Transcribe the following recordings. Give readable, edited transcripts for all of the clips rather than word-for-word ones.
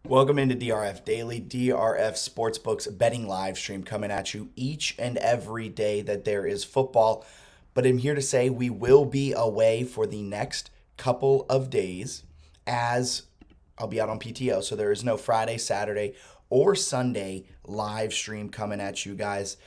Welcome into DRF Daily, DRF Sportsbook's betting live stream coming at you each and every day that there is football. But I'm here to say we will be away for the next couple of days as I'll be out on PTO. So there is no Friday, Saturday, or Sunday live stream coming at you guys.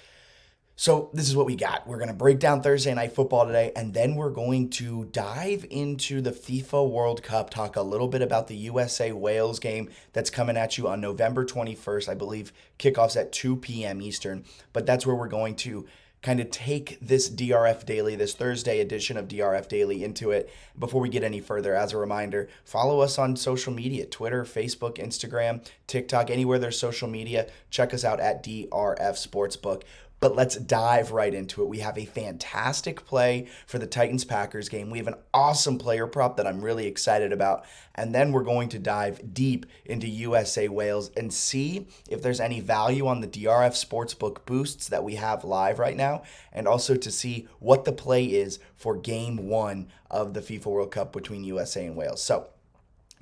So this is what we got. We're going to break down Thursday Night Football today, and then we're going to dive into the FIFA World Cup, talk a little bit about the USA-Wales game that's coming at you on November 21st. I believe kickoff's at 2 p.m. Eastern, but that's where we're going to kind of take this DRF Daily, this Thursday edition of DRF Daily into it. Before we get any further, as a reminder, follow us on social media, Twitter, Facebook, Instagram, TikTok, anywhere there's social media. Check us out at DRF Sportsbook. But let's dive right into it. We have a fantastic play for the Titans-Packers game. We have an awesome player prop that I'm really excited about. And then we're going to dive deep into USA-Wales and see if there's any value on the DRF Sportsbook boosts that we have live right now, and also to see what the play is for Game 1 of the FIFA World Cup between USA and Wales. So,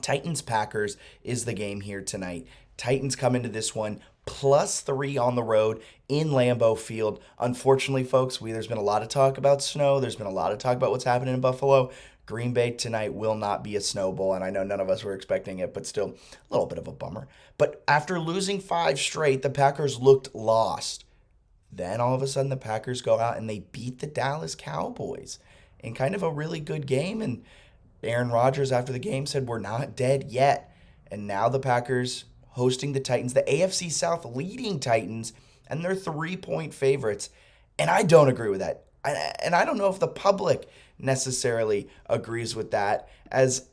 Titans-Packers is the game here tonight. Titans come into this one +3 on the road in Lambeau Field. Unfortunately, folks, there's been a lot of talk about snow. There's been a lot of talk about what's happening in Buffalo. Green Bay tonight will not be a Snow Bowl, and I know none of us were expecting it, but still a little bit of a bummer. But after losing 5 straight, the Packers looked lost. Then all of a sudden, the Packers go out and they beat the Dallas Cowboys in kind of a really good game. And Aaron Rodgers, after the game, said, "We're not dead yet." And now the Packers hosting the Titans, the AFC South leading Titans, and they're 3-point favorites. And I don't agree with that. And I don't know if the public necessarily agrees with that, as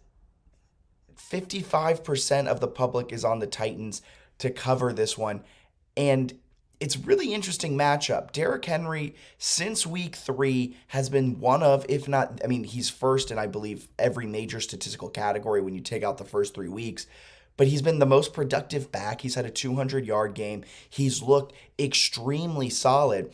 55% of the public is on the Titans to cover this one. And it's really interesting matchup. Derrick Henry, since week 3, has been one of, if not, he's first in, I believe, every major statistical category when you take out the first 3 weeks. But he's been the most productive back. He's had a 200-yard game. He's looked extremely solid.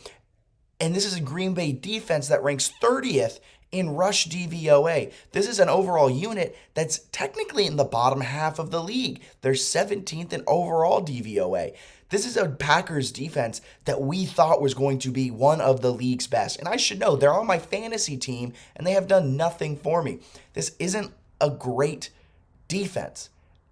And this is a Green Bay defense that ranks 30th in rush DVOA. This is an overall unit that's technically in the bottom half of the league. They're 17th in overall DVOA. This is a Packers defense that we thought was going to be one of the league's best. And I should know, they're on my fantasy team, and they have done nothing for me. This isn't a great defense.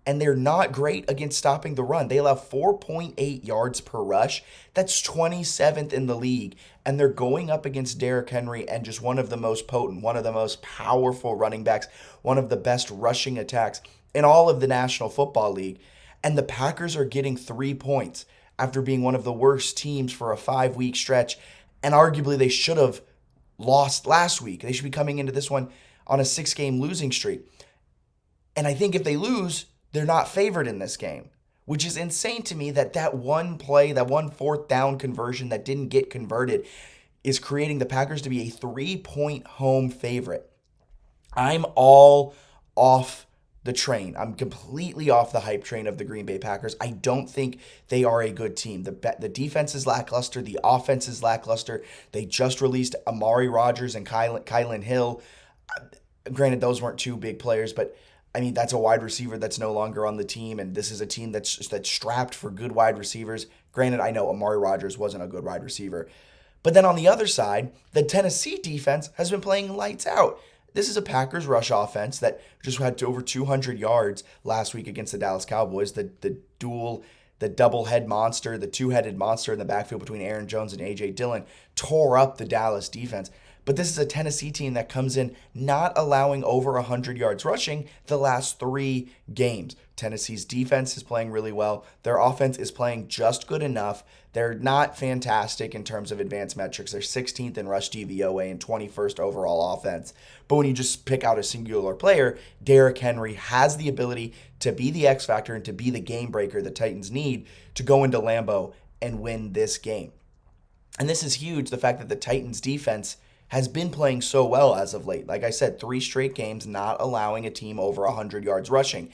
And they're not great against stopping the run. They allow 4.8 yards per rush. That's 27th in the league. And they're going up against Derrick Henry and just one of the most potent, one of the most powerful running backs, one of the best rushing attacks in all of the National Football League. And the Packers are getting 3 points after being one of the worst teams for a 5-week stretch. And arguably they should have lost last week. They should be coming into this one on a 6-game losing streak. And I think if they lose, they're not favored in this game, which is insane to me that one play, that one 4th down conversion that didn't get converted is creating the Packers to be a 3-point home favorite. I'm all off the train. I'm completely off the hype train of the Green Bay Packers. I don't think they are a good team. The defense is lackluster. The offense is lackluster. They just released Amari Rodgers and Kylan Hill. Granted, those weren't 2 big players, but that's a wide receiver that's no longer on the team, and this is a team that's strapped for good wide receivers. Granted, I know Amari Rodgers wasn't a good wide receiver. But then on the other side, the Tennessee defense has been playing lights out. This is a Packers rush offense that just had over 200 yards last week against the Dallas Cowboys. The double-head monster, the 2-headed monster in the backfield between Aaron Jones and A.J. Dillon tore up the Dallas defense. But this is a Tennessee team that comes in not allowing over 100 yards rushing the last 3 games. Tennessee's defense is playing really well. Their offense is playing just good enough. They're not fantastic in terms of advanced metrics. They're 16th in rush DVOA and 21st overall offense. But when you just pick out a singular player, Derrick Henry has the ability to be the X factor and to be the game breaker the Titans need to go into Lambeau and win this game. And this is huge, the fact that the Titans defense has been playing so well as of late. Like I said, 3 straight games not allowing a team over 100 yards rushing.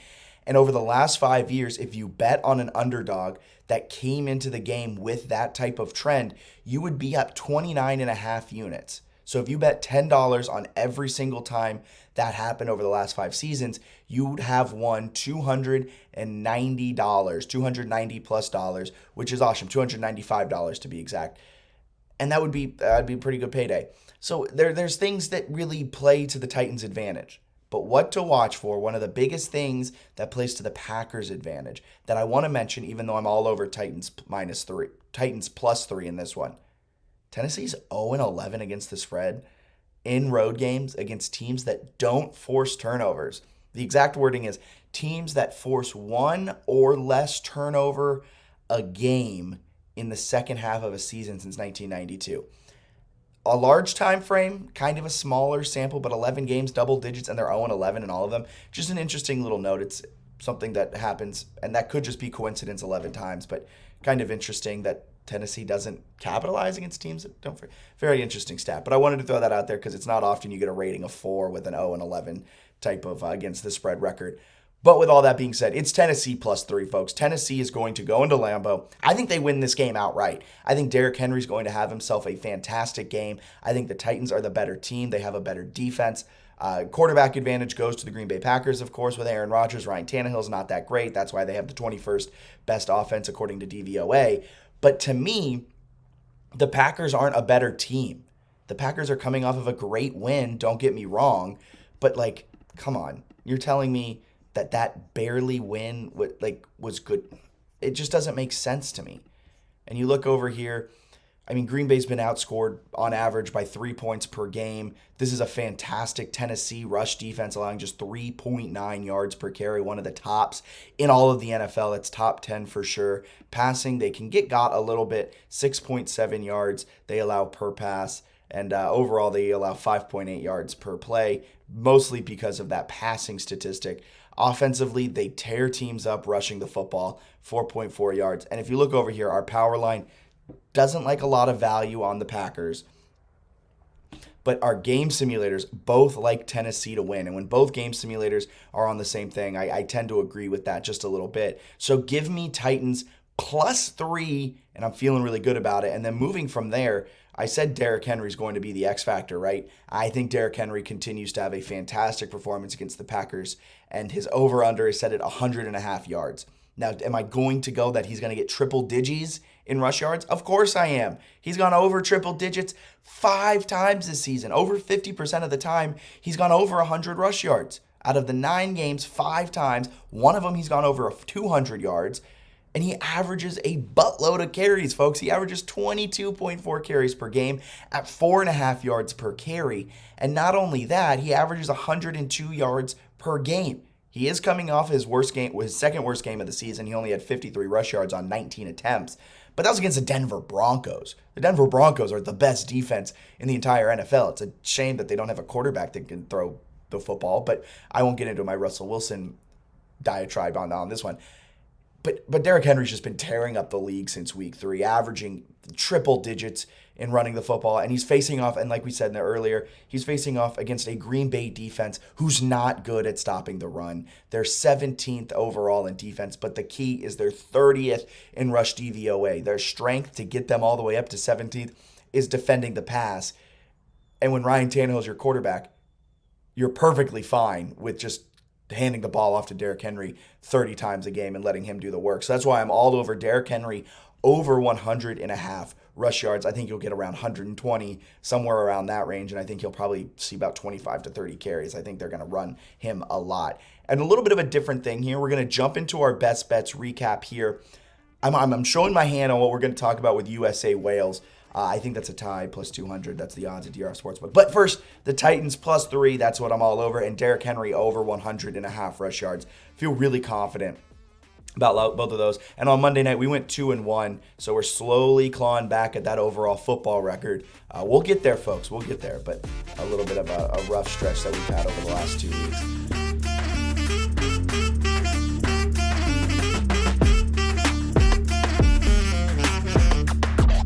And over the last 5 years, if you bet on an underdog that came into the game with that type of trend, you would be up 29.5 units. So if you bet $10 on every single time that happened over the last 5 seasons, you would have won $290, $290 plus dollars, which is awesome, $295 to be exact. And that'd be a pretty good payday. So there's things that really play to the Titans' advantage. But what to watch for, one of the biggest things that plays to the Packers' advantage that I want to mention, even though I'm all over Titans plus 3 in this one. Tennessee's 0-11 against the spread in road games against teams that don't force turnovers. The exact wording is teams that force 1 or less turnover a game in the second half of a season since 1992. A large time frame, kind of a smaller sample, but 11 games, double digits, and they're 0-11 in all of them. Just an interesting little note. It's something that happens, and that could just be coincidence 11 times, but kind of interesting that Tennessee doesn't capitalize against teams that don't. Very interesting stat. But I wanted to throw that out there because it's not often you get a rating of 4 with an 0-11 type of against the spread record. But with all that being said, it's Tennessee plus 3, folks. Tennessee is going to go into Lambeau. I think they win this game outright. I think Derrick Henry's going to have himself a fantastic game. I think the Titans are the better team. They have a better defense. Quarterback advantage goes to the Green Bay Packers, of course, with Aaron Rodgers. Ryan Tannehill's not that great. That's why they have the 21st best offense according to DVOA. But to me, the Packers aren't a better team. The Packers are coming off of a great win, don't get me wrong. But, come on. You're telling me that barely win was good. It just doesn't make sense to me. And you look over here, Green Bay's been outscored on average by 3 points per game. This is a fantastic Tennessee rush defense, allowing just 3.9 yards per carry, one of the tops in all of the NFL. That's top 10 for sure. Passing, they can got a little bit, 6.7 yards they allow per pass. And overall, they allow 5.8 yards per play, mostly because of that passing statistic. Offensively, they tear teams up rushing the football, 4.4 yards. And if you look over here, our power line doesn't like a lot of value on the Packers. But our game simulators both like Tennessee to win. And when both game simulators are on the same thing, I tend to agree with that just a little bit. So give me Titans plus 3, and I'm feeling really good about it. And then moving from there, I said Derrick Henry's going to be the X factor, right? I think Derrick Henry continues to have a fantastic performance against the Packers, and his over-under is set at 100.5 yards. Now, am I going to go that he's going to get triple digits in rush yards? Of course I am. He's gone over triple digits 5 times this season. Over 50% of the time, he's gone over 100 rush yards. Out of the 9 games, 5 times, one of them he's gone over 200 yards. And he averages a buttload of carries, folks. He averages 22.4 carries per game at 4.5 yards per carry. And not only that, he averages 102 yards per game. He is coming off his second worst game of the season. He only had 53 rush yards on 19 attempts. But that was against the Denver Broncos. The Denver Broncos are the best defense in the entire NFL. It's a shame that they don't have a quarterback that can throw the football, but I won't get into my Russell Wilson diatribe on this one. But Derrick Henry's just been tearing up the league since week 3, averaging triple digits in running the football. And he's facing off, and like we said earlier, he's facing off against a Green Bay defense who's not good at stopping the run. They're 17th overall in defense, but the key is they're 30th in rush DVOA. Their strength to get them all the way up to 17th is defending the pass. And when Ryan Tannehill is your quarterback, you're perfectly fine with just handing the ball off to Derrick Henry 30 times a game and letting him do the work. So that's why I'm all over Derrick Henry over 100.5 rush yards. I think he'll get around 120, somewhere around that range, and I think he'll probably see about 25 to 30 carries. I think they're going to run him a lot. And a little bit of a different thing here. We're going to jump into our best bets recap here. I'm showing my hand on what we're going to talk about with USA Wales. I think that's a tie, plus 200. That's the odds at DRF Sportsbook. But first, the Titans plus 3. That's what I'm all over. And Derrick Henry over 100.5 rush yards. Feel really confident about both of those. And on Monday night, we went 2-1. So we're slowly clawing back at that overall football record. We'll get there, folks. We'll get there. But a little bit of a rough stretch that we've had over the last 2 weeks.